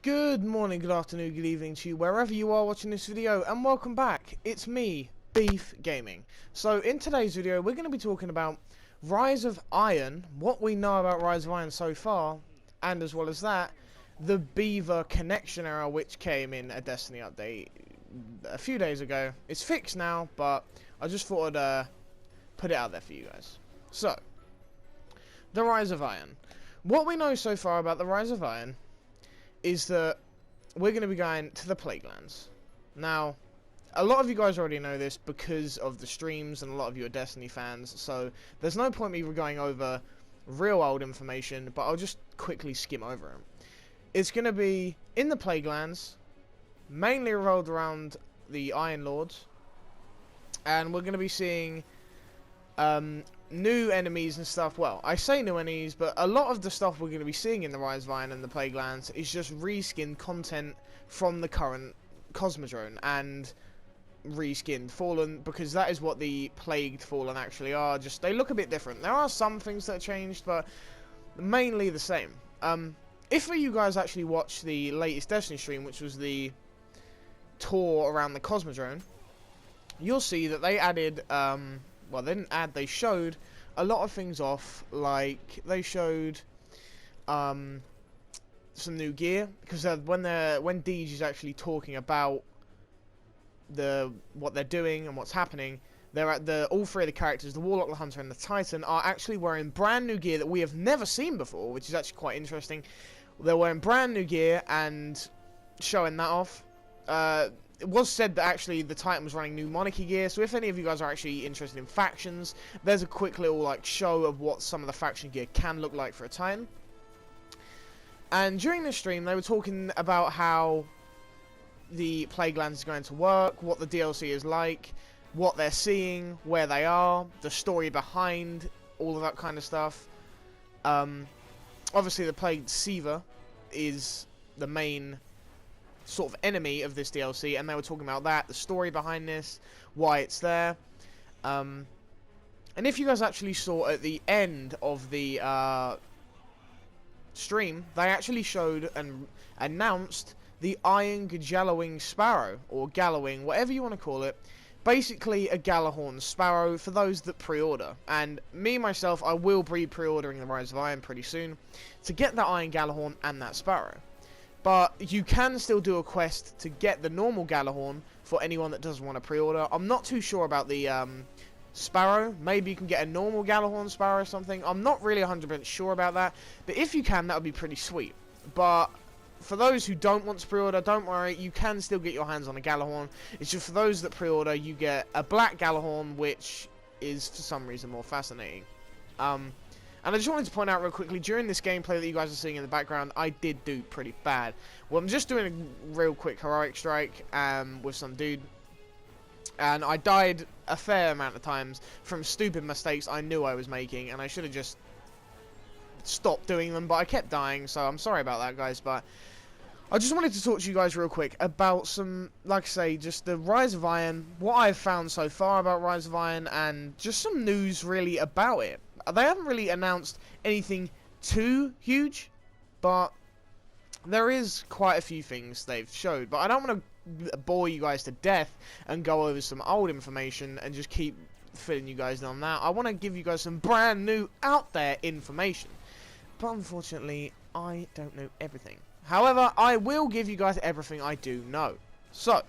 Good morning, good afternoon, good evening to you, wherever you are watching this video, and welcome back. It's me, Beef Gaming. So in today's video, we're going to be talking about Rise of Iron, what we know about Rise of Iron so far, and as well as that, the Beaver connection error which came in a Destiny update a few days ago. It's fixed now, but I just thought I'd put it out there for you guys. So, the Rise of Iron. What we know so far about the Rise of Iron is that we're going to be going to the Plaguelands. Now, a lot of you guys already know this because of the streams, and a lot of you are Destiny fans, so there's no point me going over real old information, but I'll just quickly skim over it. It's going to be in the Plaguelands, mainly revolved around the Iron Lords, and we're going to be seeing new enemies and stuff. Well, I say new enemies, but a lot of the stuff we're going to be seeing in the Rise of Iron and the Plaguelands is just reskinned content from the current Cosmodrome and reskinned Fallen, because that is what the Plagued Fallen actually are. Just they look a bit different. There are some things that are changed, but mainly the same. If you guys actually watched the latest Destiny stream, which was the tour around the Cosmodrome, you'll see that they added well, they didn't add, they showed a lot of things off. Like, they showed some new gear, because when Deej is actually talking about what they're doing and what's happening, they're at all three of the characters, the Warlock, the Hunter, and the Titan, are actually wearing brand new gear that we have never seen before, which is actually quite interesting. They're wearing brand new gear and showing that off. It was said that actually the Titan was running new Monarchy gear, so if any of you guys are actually interested in factions, there's a quick little like show of what some of the faction gear can look like for a Titan. And during this stream, they were talking about how the Plaguelands is going to work, what the DLC is like, what they're seeing, where they are, the story behind all of that kind of stuff. Obviously, the Plagued Seaver is the main sort of enemy of this DLC, and they were talking about that, the story behind this, why it's there. And if you guys actually saw at the end of the stream, they actually showed and announced the Iron Gallowing Sparrow, or Gallowing, whatever you want to call it. Basically a Galahorn Sparrow for those that pre-order. And me, myself, I will be pre-ordering the Rise of Iron pretty soon to get that Iron Galahorn and that Sparrow. But you can still do a quest to get the normal Galahorn for anyone that doesn't want to pre-order. I'm not too sure about the Sparrow. Maybe you can get a normal Galahorn Sparrow or something. I'm not really 100% sure about that. But if you can, that would be pretty sweet. But for those who don't want to pre-order, don't worry. You can still get your hands on a Galahorn. It's just for those that pre-order, you get a black Galahorn, which is for some reason more fascinating. And I just wanted to point out real quickly, during this gameplay that you guys are seeing in the background, I did do pretty bad. Well, I'm just doing a real quick heroic strike with some dude, and I died a fair amount of times from stupid mistakes I knew I was making, and I should have just stopped doing them, but I kept dying, so I'm sorry about that, guys. But I just wanted to talk to you guys real quick about some, like I say, just the Rise of Iron, what I've found so far about Rise of Iron, and just some news really about it. They haven't really announced anything too huge, but there is quite a few things they've showed. But I don't want to bore you guys to death and go over some old information and just keep filling you guys on that. I want to give you guys some brand new, out there information. But unfortunately, I don't know everything. However, I will give you guys everything I do know. So,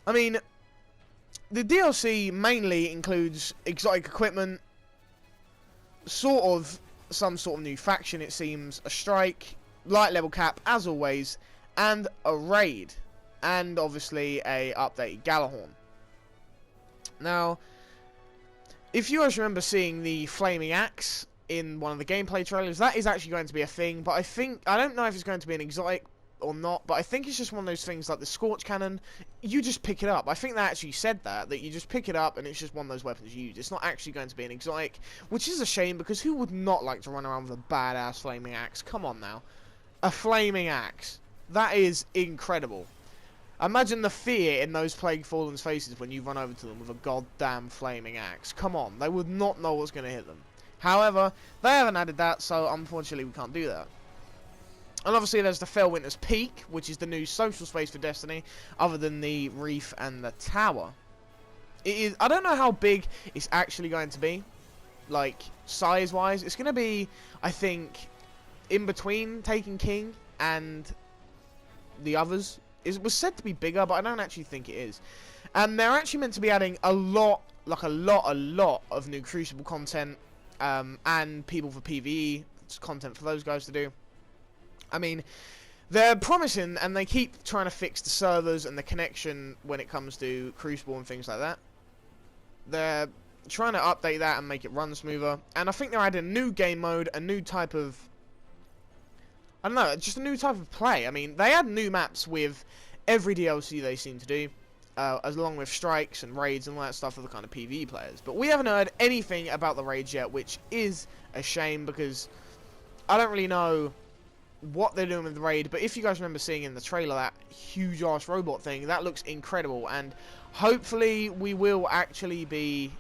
I mean, the DLC mainly includes exotic equipment, sort of some sort of new faction, it seems, a strike, light level cap as always, and a raid, and obviously a updated Galahorn. Now, if you guys remember seeing the flaming axe in one of the gameplay trailers, that is actually going to be a thing, but I don't know if it's going to be an exotic or not, but I think it's just one of those things like the Scorch Cannon. You just pick it up. I think they actually said that you just pick it up and it's just one of those weapons you use. It's not actually going to be an exotic, which is a shame, because who would not like to run around with a badass flaming axe? Come on now. A flaming axe. That is incredible. Imagine the fear in those Plague Fallen's faces when you run over to them with a goddamn flaming axe. Come on, they would not know what's going to hit them. However, they haven't added that, so unfortunately we can't do that. And obviously there's the Fellwinter's Peak, which is the new social space for Destiny, other than the Reef and the Tower. It is, I don't know how big it's actually going to be, like, size-wise. It's going to be, I think, in between Taken King and the others. It was said to be bigger, but I don't actually think it is. And they're actually meant to be adding a lot of new Crucible content, and people for PvE content for those guys to do. I mean, they're promising, and they keep trying to fix the servers and the connection when it comes to Crucible and things like that. They're trying to update that and make it run smoother. And I think they're adding a new game mode, a new type of... I don't know, just a new type of play. I mean, they add new maps with every DLC they seem to do, along with strikes and raids and all that stuff for the kind of PvE players. But we haven't heard anything about the raids yet, which is a shame, because I don't really know what they're doing with the raid. But if you guys remember seeing in the trailer that huge ass robot thing, that looks incredible, and hopefully we will actually be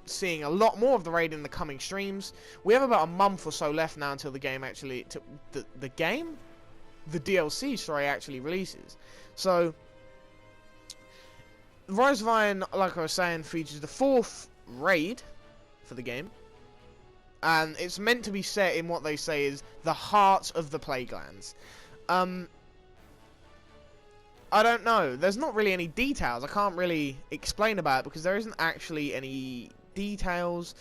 seeing a lot more of the raid in the coming streams. We have about a month or so left now until the game actually the DLC, sorry, actually releases. So Rise of Iron, like I was saying, features the 4th raid for the game. And it's meant to be set in what they say is the heart of the Plaguelands. I don't know. There's not really any details. I can't really explain about it because there isn't actually any details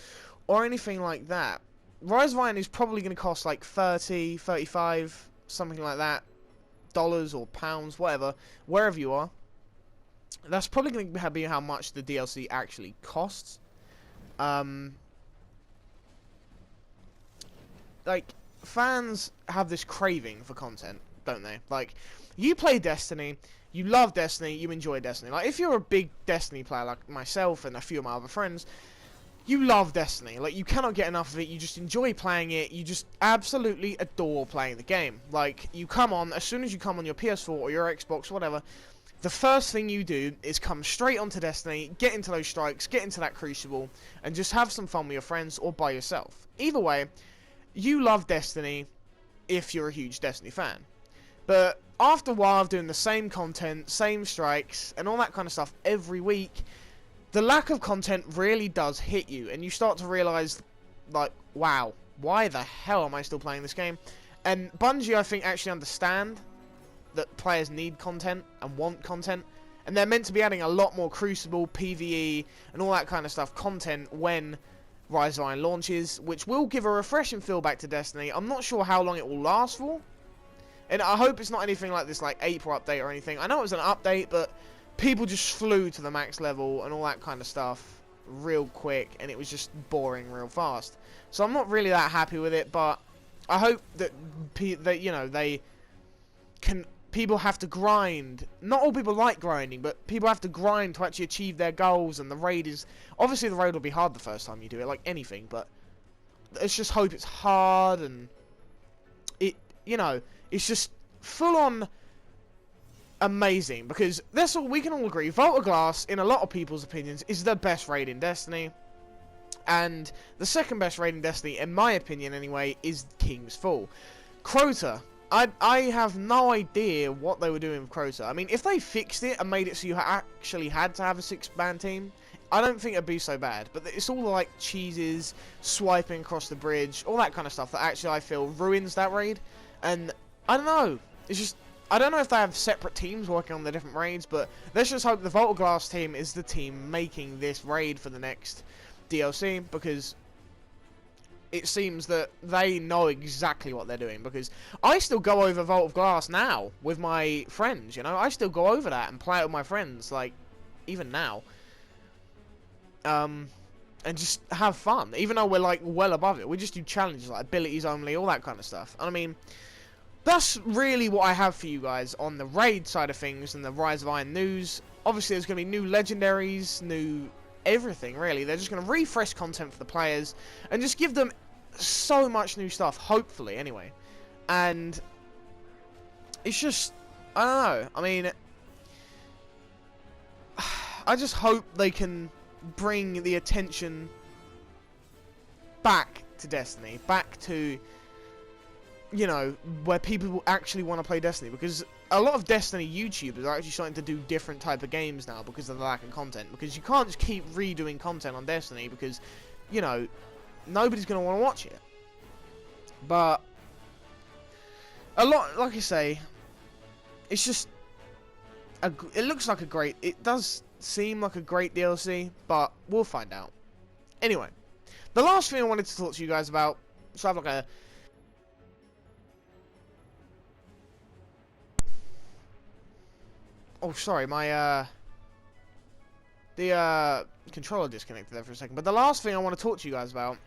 or anything like that. Rise of Iron is probably going to cost like 30, 35, something like that, dollars or pounds, whatever, wherever you are. That's probably going to be how much the DLC actually costs. Like, fans have this craving for content, don't they? Like, you play Destiny, you love Destiny, you enjoy Destiny. Like, if you're a big Destiny player like myself and a few of my other friends, you love Destiny. Like, you cannot get enough of it, you just enjoy playing it, you just absolutely adore playing the game. Like, you come on, as soon as you come on your PS4 or your Xbox, whatever, the first thing you do is come straight onto Destiny, get into those strikes, get into that Crucible, and just have some fun with your friends or by yourself. Either way, you love Destiny if you're a huge Destiny fan. But after a while of doing the same content, same strikes, and all that kind of stuff every week, the lack of content really does hit you, and you start to realise, like, wow, why the hell am I still playing this game? And Bungie, I think, actually understand that players need content and want content, and they're meant to be adding a lot more Crucible, PvE, and all that kind of stuff content when Rise of Iron launches, which will give a refreshing feel back to Destiny. I'm not sure how long it will last for, and I hope it's not anything like this, like April update or anything. I know it was an update, but people just flew to the max level and all that kind of stuff real quick, and it was just boring real fast. So I'm not really that happy with it, but I hope that you know, they can. People have to grind. Not all people like grinding, but people have to grind to actually achieve their goals, and the raid is... Obviously, the raid will be hard the first time you do it, like anything, but let's just hope it's hard, and it, you know, it's just full-on amazing, because that's all we can all agree. Vault of Glass, in a lot of people's opinions, is the best raid in Destiny, and the second best raid in Destiny, in my opinion anyway, is King's Fall. Crota, I have no idea what they were doing with Crota. I mean, if they fixed it and made it so you actually had to have a 6-man team, I don't think it'd be so bad. But it's all the, like, cheeses, swiping across the bridge, all that kind of stuff that actually I feel ruins that raid. And I don't know. It's just... I don't know if they have separate teams working on the different raids, but let's just hope the Vault of Glass team is the team making this raid for the next DLC, because it seems that they know exactly what they're doing, because I still go over Vault of Glass now with my friends, you know? I still go over that and play it with my friends, like, even now. And just have fun, even though we're, like, well above it. We just do challenges, like, abilities only, all that kind of stuff. And I mean, that's really what I have for you guys on the raid side of things and the Rise of Iron news. Obviously, there's going to be new legendaries, new everything, really. They're just going to refresh content for the players and just give them so much new stuff, hopefully, anyway. And it's just, I don't know. I mean, I just hope they can bring the attention back to Destiny, back to you know, where people will actually want to play Destiny, because a lot of Destiny YouTubers are actually starting to do different type of games now because of the lack of content, because you can't just keep redoing content on Destiny because, you know, nobody's going to want to watch it. But a lot, like I say, it's just it looks like a great, it does seem like a great DLC, but we'll find out. Anyway, the last thing I wanted to talk to you guys about, so I have like a oh, sorry, my the controller disconnected there for a second. But the last thing I want to talk to you guys about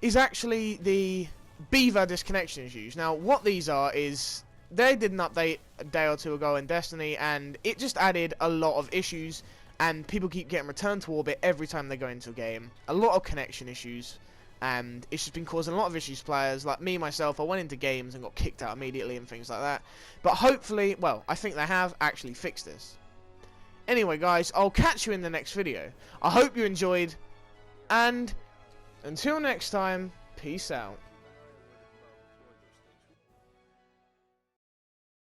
is actually the BEAVER disconnection issues. Now, what these are is they did an update a day or two ago in Destiny, and it just added a lot of issues, and people keep getting returned to orbit every time they go into a game. A lot of connection issues, and it's just been causing a lot of issues to players. Like me, myself, I went into games and got kicked out immediately and things like that. But hopefully, well, I think they have actually fixed this. Anyway, guys, I'll catch you in the next video. I hope you enjoyed, and until next time, peace out.